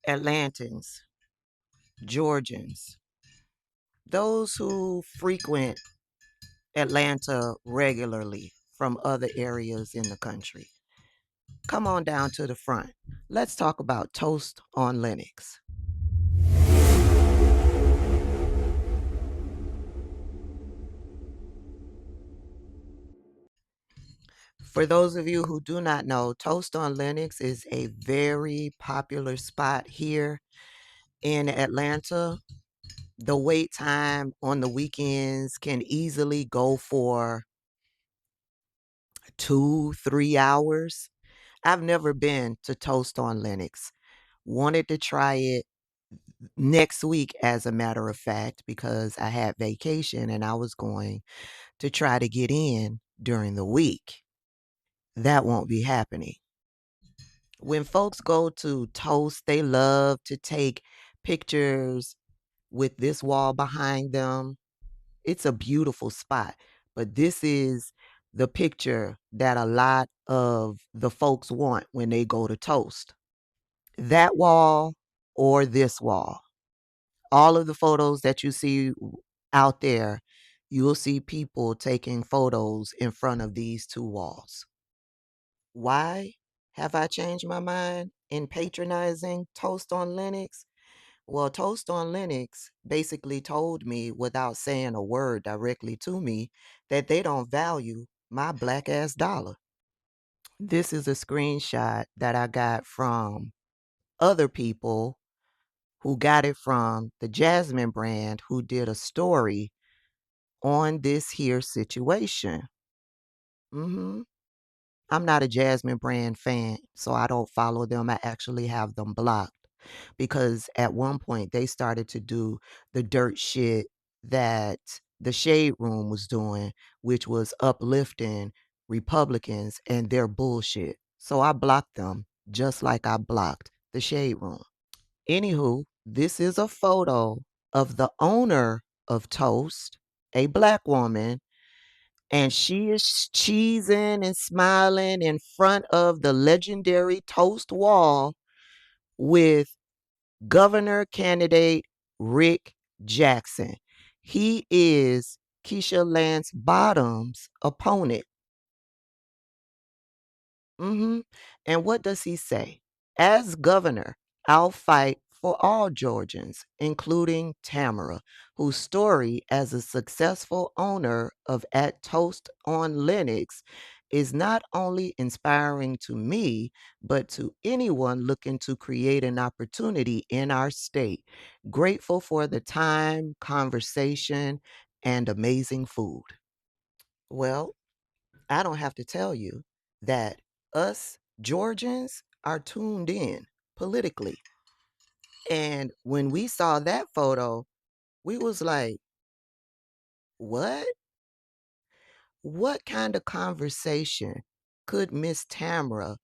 Atlantans, Georgians, those who frequent Atlanta regularly from other areas in the country. Come on down to the front. Let's talk about toast on Lenox. For those of you who do not know, Toast on Lenox is a very popular spot here in Atlanta. The wait time on the weekends can easily go for 2, 3 hours. I've never been to Toast on Lenox. Wanted to try it next week, as a matter of fact, because I had vacation and I was going to try to get in during the week. That won't be happening. When folks go to Toast, they love to take pictures with this wall behind them. It's a beautiful spot, but this is the picture that a lot of the folks want when they go to Toast. That wall or this wall. All of the photos that you see out there, you'll see people taking photos in front of these two walls. Why have I changed my mind in patronizing Toast on Lenox? Well, Toast on Lenox basically told me without saying a word directly to me that they don't value my black ass dollar. This is a screenshot that I got from other people who got it from the Jasmine brand who did a story on this here situation. hmm I'm not a Jasmine brand fan, so I don't follow them. I actually have them blocked because at one point they started to do the dirt shit that the Shade Room was doing, which was uplifting Republicans and their bullshit. So I blocked them just like I blocked the Shade Room. Anywho, this is a photo of the owner of Toast, a black woman, and she is cheesing and smiling in front of the legendary Toast wall with governor candidate Rick Jackson. He is Keisha Lance Bottoms' opponent. And what does he say? As governor, I'll fight for all Georgians, including Tamara, whose story as a successful owner of At Toast on Lenox is not only inspiring to me, but to anyone looking to create an opportunity in our state. Grateful for the time, conversation, and amazing food. Well, I don't have to tell you that us Georgians are tuned in politically. And when we saw that photo, we was like, what? What kind of conversation could Miss Tamara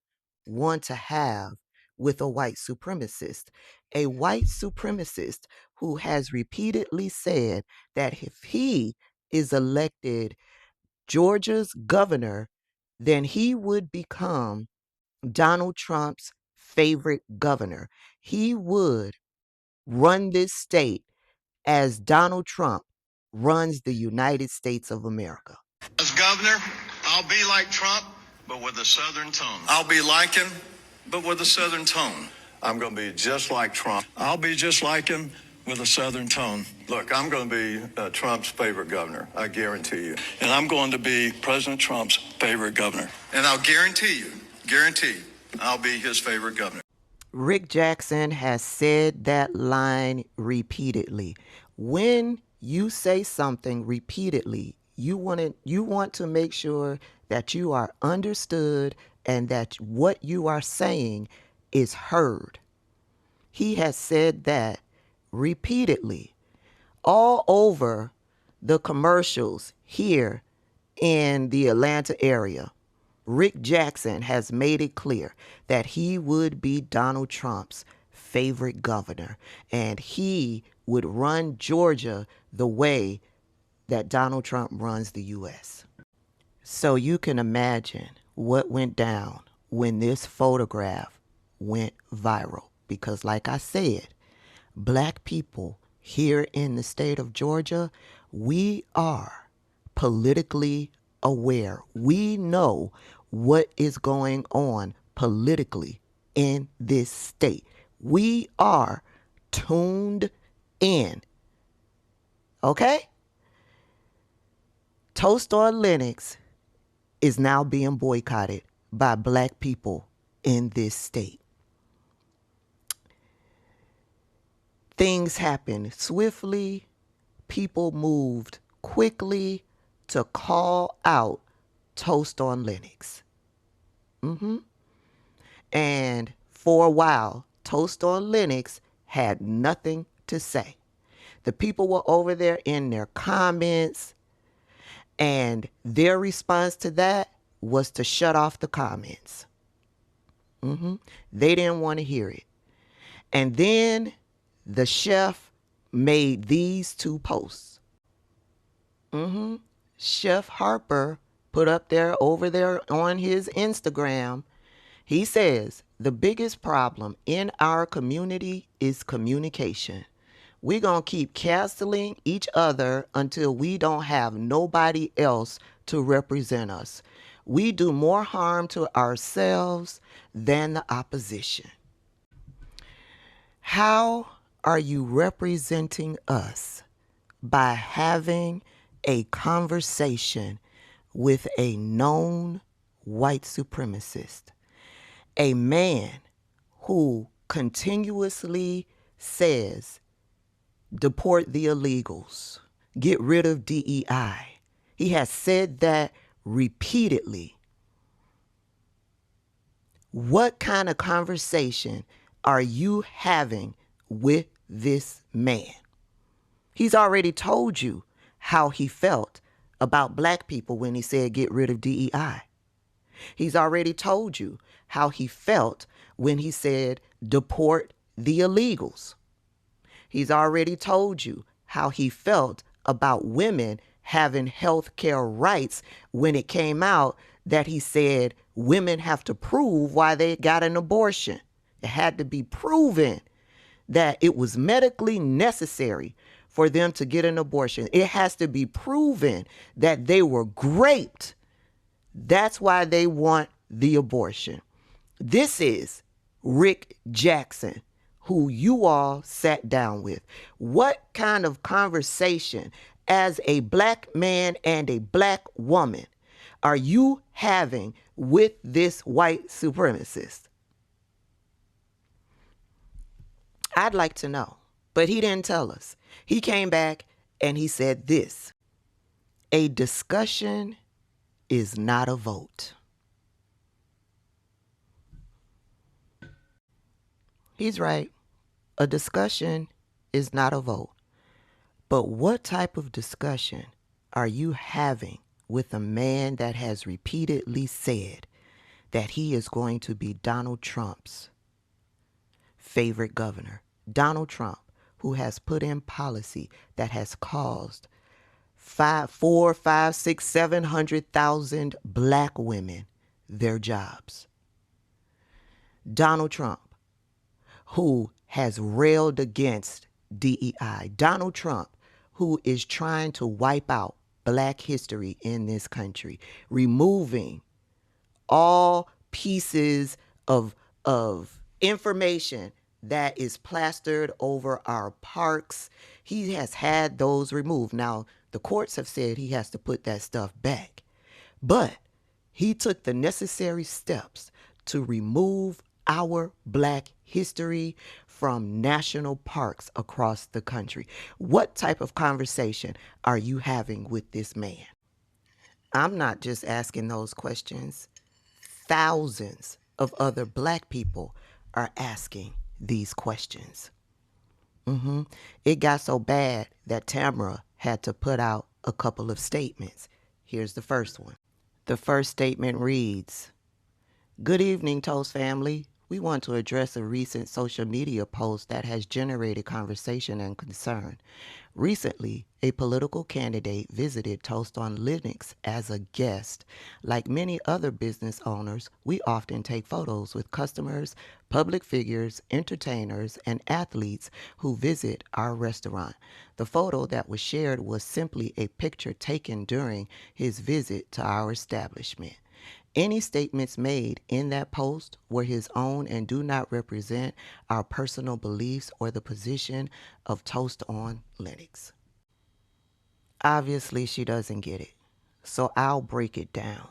want to have with a white supremacist? A white supremacist who has repeatedly said that if he is elected Georgia's governor, then he would become Donald Trump's favorite governor. He would run this state as Donald Trump runs the United States of America. As governor, I'll be like Trump, but with a Southern tone. I'll be like him, but with a Southern tone. I'm going to be just like Trump. I'll be just like him with a Southern tone. Look, I'm going to be Trump's favorite governor, I guarantee you. And I'm going to be President Trump's favorite governor. And I'll guarantee, I'll be his favorite governor. Rick Jackson has said that line repeatedly. When you say something repeatedly, you want to make sure that you are understood and that what you are saying is heard. He has said that repeatedly all over the commercials here in the Atlanta area. Rick Jackson has made it clear that he would be Donald Trump's favorite governor and he would run Georgia the way that Donald Trump runs the U.S. So you can imagine what went down when this photograph went viral. because like I said, black people here in the state of Georgia, we are politically aware. We know what is going on politically in this state. We are tuned in. Okay? Toast on Lenox is now being boycotted by black people in this state. Things happened swiftly. People moved quickly to call out Toast on Lenox. And for a while, Toast on Lenox had nothing to say. The people were over there in their comments, and their response to that was to shut off the comments. They didn't want to hear it. And then the chef made these two posts. Chef Harper put up there over there on his Instagram. He says, the biggest problem in our community is communication. We're going to keep canceling each other until we don't have nobody else to represent us. We do more harm to ourselves than the opposition. How are you representing us? By having a conversation with a known white supremacist, a man who continuously says, deport the illegals, get rid of DEI. He has said that repeatedly. What kind of conversation are you having with this man? He's already told you how he felt about black people when he said get rid of DEI. He's already told you how he felt when he said deport the illegals. He's already told you how he felt about women having health care rights when it came out that he said women have to prove why they got an abortion. It had to be proven that it was medically necessary for them to get an abortion. It has to be proven that they were raped. That's why they want the abortion. This is Rick Jackson, who you all sat down with. What kind of conversation as a black man and a black woman are you having with this white supremacist? I'd like to know, but he didn't tell us. He came back and he said this: a discussion is not a vote. He's right. A discussion is not a vote. But what type of discussion are you having with a man that has repeatedly said that he is going to be Donald Trump's favorite governor? Donald Trump, who has put in policy that has caused 4, 5, 6, 700,000 black women their jobs. Donald Trump, who has railed against DEI. Donald Trump, who is trying to wipe out black history in this country, removing all pieces of information that is plastered over our parks. He has had those removed. Now, the courts have said he has to put that stuff back. But he took the necessary steps to remove our black history from national parks across the country. What type of conversation are you having with this man? I'm not just asking those questions. Thousands of other black people are asking these questions. It got so bad that Tamara had to put out a couple of statements. Here's the first one. The first statement reads, "Good evening, Toast family. we want to address a recent social media post that has generated conversation and concern. Recently, a political candidate visited Toast on Linux as a guest. Like many other business owners, we often take photos with customers, public figures, entertainers, and athletes who visit our restaurant. The photo that was shared was simply a picture taken during his visit to our establishment. Any statements made in that post were his own and do not represent our personal beliefs or the position of Toast on Linux. Obviously, she doesn't get it. So I'll break it down.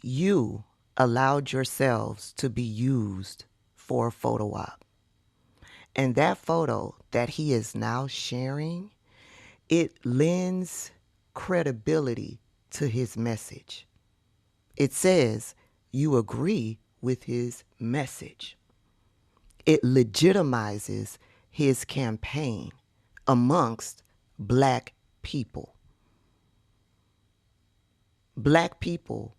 You allowed yourselves to be used for a photo op. And that photo that he is now sharing, it lends credibility to his message. It says you agree with his message. It legitimizes his campaign amongst black people. Black people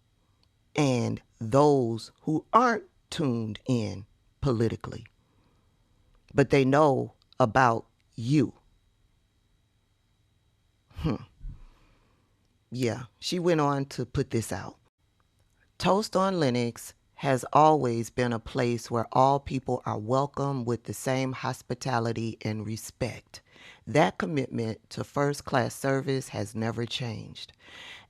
and those who aren't tuned in politically, but they know about you. Yeah, she went on to put this out. Toast on Linux has always been a place where all people are welcome with the same hospitality and respect. That commitment to first class service has never changed.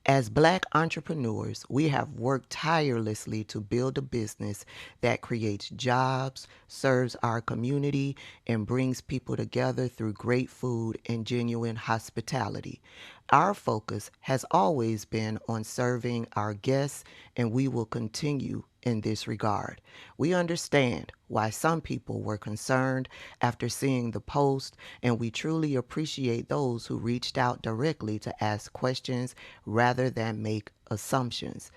As black entrepreneurs, we have worked tirelessly to build a business that creates jobs, serves our community, and brings people together through great food and genuine hospitality. Our focus has always been on serving our guests, and we will continue in this regard. We understand why some people were concerned after seeing the post, and we truly appreciate those who reached out directly to ask questions rather than make assumptions.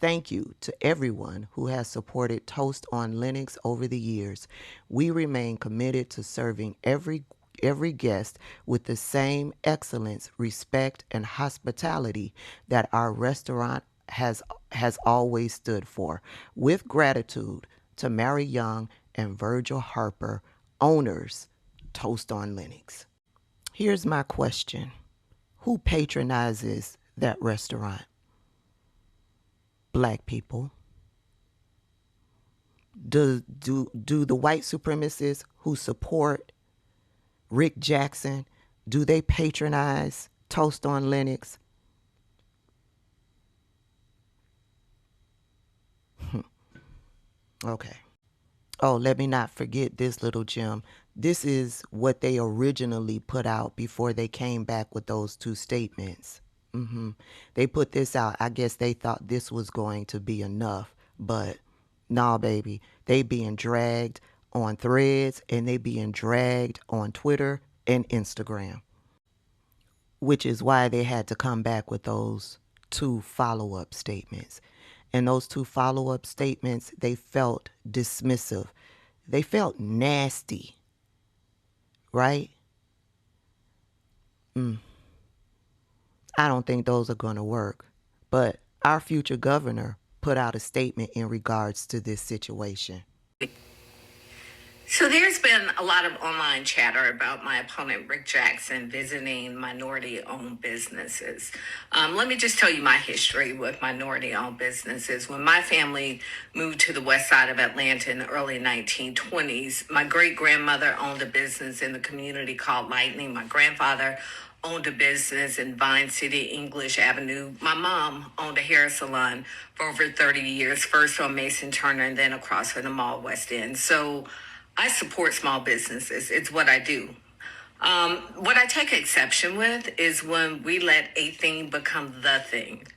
Thank you to everyone who has supported Toast on Linux over the years. We remain committed to serving every guest with the same excellence, respect, and hospitality that our restaurant has always stood for. With gratitude to Mary Young and Virgil Harper, owners, Toast on Linux. Here's my question. Who patronizes that restaurant? Black people. Do the white supremacists who support Rick Jackson, do they patronize Toast on Linux? Okay. Oh, let me not forget this little gem. This is what they originally put out before they came back with those two statements. They put this out. I guess they thought this was going to be enough, but nah, baby. They being dragged on Threads and they being dragged on Twitter and Instagram, which is why they had to come back with those two follow-up statements. And those two follow-up statements, they felt dismissive. They felt nasty, right? I don't think those are going to work. But our future governor put out a statement in regards to this situation. So there's been a lot of online chatter about my opponent, Rick Jackson, visiting minority-owned businesses. Let me just tell you my history with minority-owned businesses. When my family moved to the west side of Atlanta in the early 1920s, my great-grandmother owned a business in the community called Lightning. My grandfather owned a business in Vine City, English Avenue. My mom owned a hair salon for over 30 years, first on Mason Turner and then across from the Mall West End. So I support small businesses. It's what I do. What I take exception with is when we let a thing become the thing.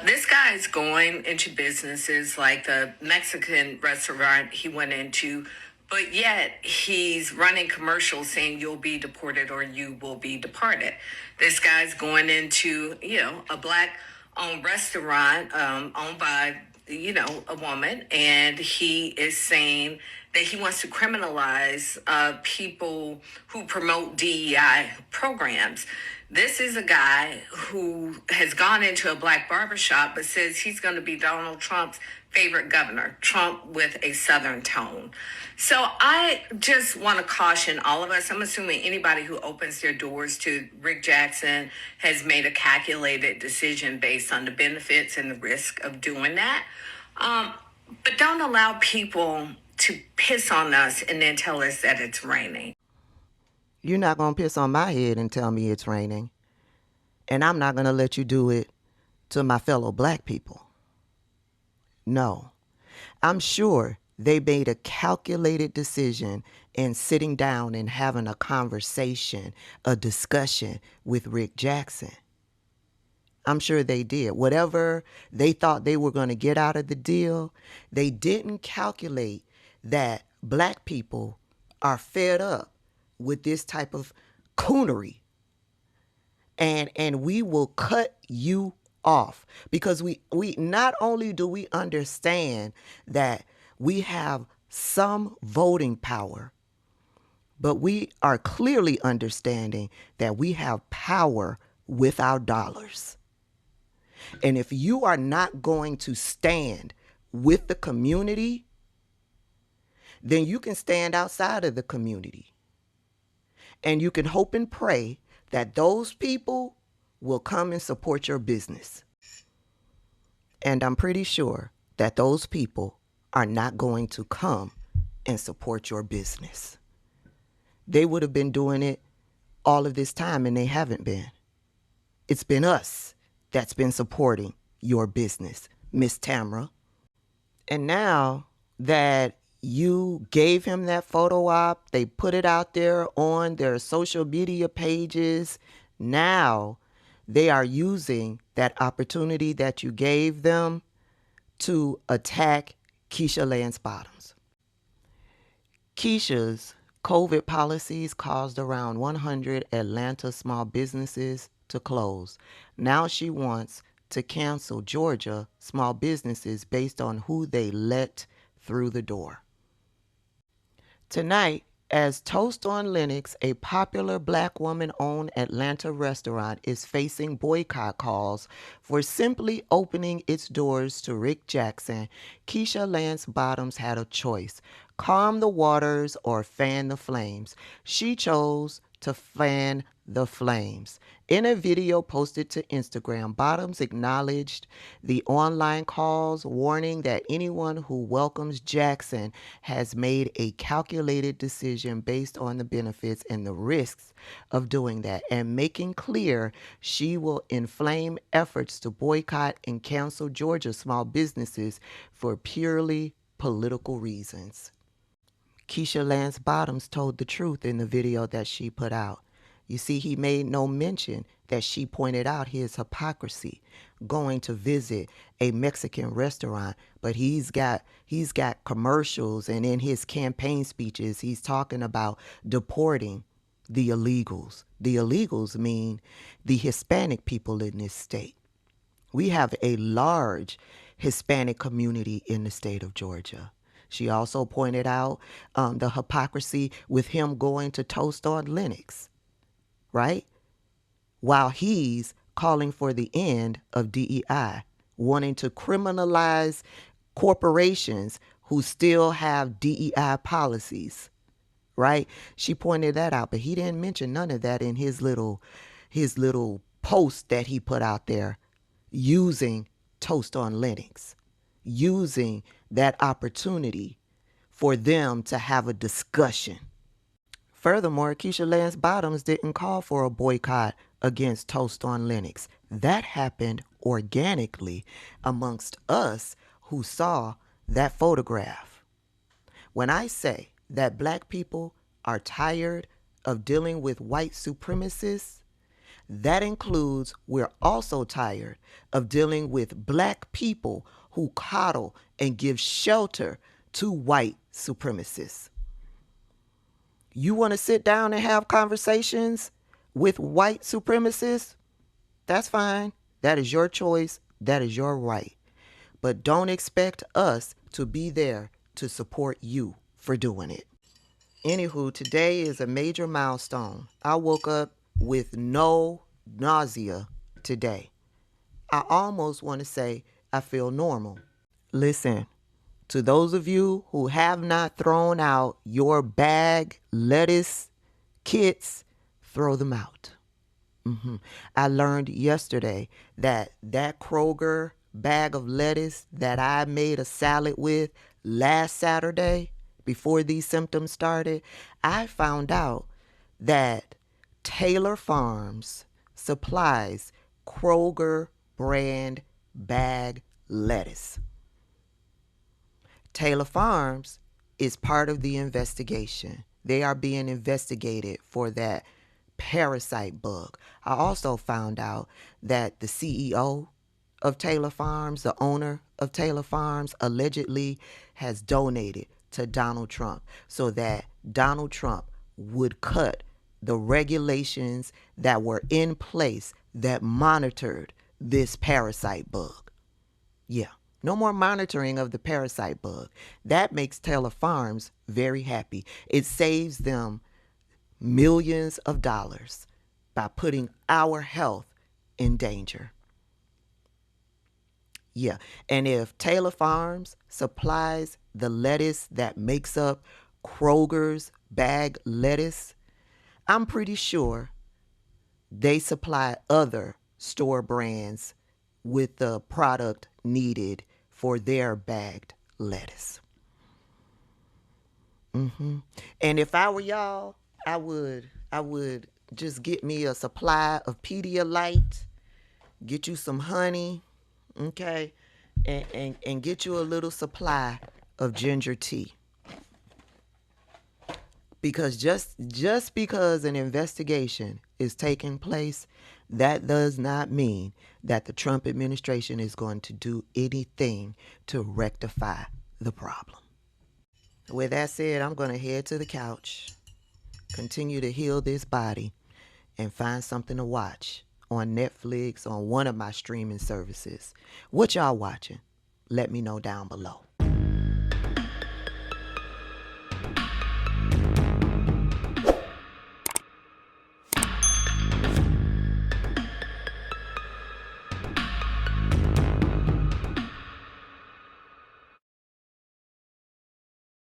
This guy is going into businesses like the Mexican restaurant he went into, but yet he's running commercials saying you'll be deported or you will be departed. This guy's going into, a black owned restaurant owned by, a woman, and he is saying that he wants to criminalize people who promote DEI programs. This is a guy who has gone into a black barbershop but says he's going to be Donald Trump's favorite governor, Trump with a Southern tone. So I just want to caution all of us. I'm assuming anybody who opens their doors to Rick Jackson has made a calculated decision based on the benefits and the risk of doing that. But don't allow people to piss on us and then tell us that it's raining. You're not going to piss on my head and tell me it's raining. And I'm not going to let you do it to my fellow black people. No. I'm sure they made a calculated decision in sitting down and having a conversation, a discussion with Rick Jackson. I'm sure they did. Whatever they thought they were going to get out of the deal, they didn't calculate that black people are fed up with this type of coonery. And we will cut you off because we not only do we understand that we have some voting power, but we are clearly understanding that we have power with our dollars. And if you are not going to stand with the community, then you can stand outside of the community. And you can hope and pray that those people will come and support your business. And I'm pretty sure that those people are not going to come and support your business. They would have been doing it all of this time and they haven't been. It's been us that's been supporting your business, Miss Tamra. And now that you gave him that photo op, they put it out there on their social media pages. Now they are using that opportunity that you gave them to attack Keisha Lance Bottoms. Keisha's COVID policies caused around 100 Atlanta small businesses to close. Now she wants to cancel Georgia small businesses based on who they let through the door. Tonight, as Toast on Lenox, a popular black woman-owned Atlanta restaurant, is facing boycott calls for simply opening its doors to Rick Jackson, Keisha Lance Bottoms had a choice: calm the waters or fan the flames. She chose to fan the flames. In a video posted to Instagram, Bottoms acknowledged the online calls, warning that anyone who welcomes Jackson has made a calculated decision based on the benefits and the risks of doing that, and making clear she will inflame efforts to boycott and cancel Georgia small businesses for purely political reasons. Keisha Lance Bottoms told the truth in the video that she put out. You see, he made no mention that she pointed out his hypocrisy going to visit a Mexican restaurant, but he's got commercials, and in his campaign speeches he's talking about deporting the illegals. The illegals mean the Hispanic people in this state. We have a large Hispanic community in the state of Georgia. She also pointed out the hypocrisy with him going to Toast on Lenox, right? While he's calling for the end of DEI, wanting to criminalize corporations who still have DEI policies, right? She pointed that out, but he didn't mention none of that in his little post that he put out there using Toast on Lenox, using that opportunity for them to have a discussion. Furthermore, Keisha Lance Bottoms didn't call for a boycott against Toast on Lenox. That happened organically amongst us who saw that photograph. When I say that black people are tired of dealing with white supremacists, that includes we're also tired of dealing with black people who coddle and give shelter to white supremacists. You want to sit down and have conversations with white supremacists? That's fine. That is your choice. That is your right. But don't expect us to be there to support you for doing it. Anywho, today is a major milestone. I woke up with no nausea today. I almost want to say I feel normal. Listen, to those of you who have not thrown out your bag lettuce kits, throw them out. I learned yesterday that that Kroger bag of lettuce that I made a salad with last Saturday before these symptoms started, I found out that Taylor Farms supplies Kroger brand bag lettuce. Taylor Farms is part of the investigation. They are being investigated for that parasite bug. I also found out that the CEO of Taylor Farms, the owner of Taylor Farms, allegedly has donated to Donald Trump so that Donald Trump would cut the regulations that were in place that monitored this parasite bug. Yeah, no more monitoring of the parasite bug. That makes Taylor Farms very happy. It saves them millions of dollars by putting our health in danger. Yeah, and if Taylor Farms supplies the lettuce that makes up Kroger's bag lettuce, I'm pretty sure they supply other store brands with the product needed for their bagged lettuce. And if I were y'all, I would just get me a supply of Pedialyte, get you some honey, okay, and get you a little supply of ginger tea. Because just because an investigation is taking place, that does not mean that the Trump administration is going to do anything to rectify the problem. With that said, I'm going to head to the couch, continue to heal this body, and find something to watch on Netflix, on one of my streaming services. What y'all watching? Let me know down below.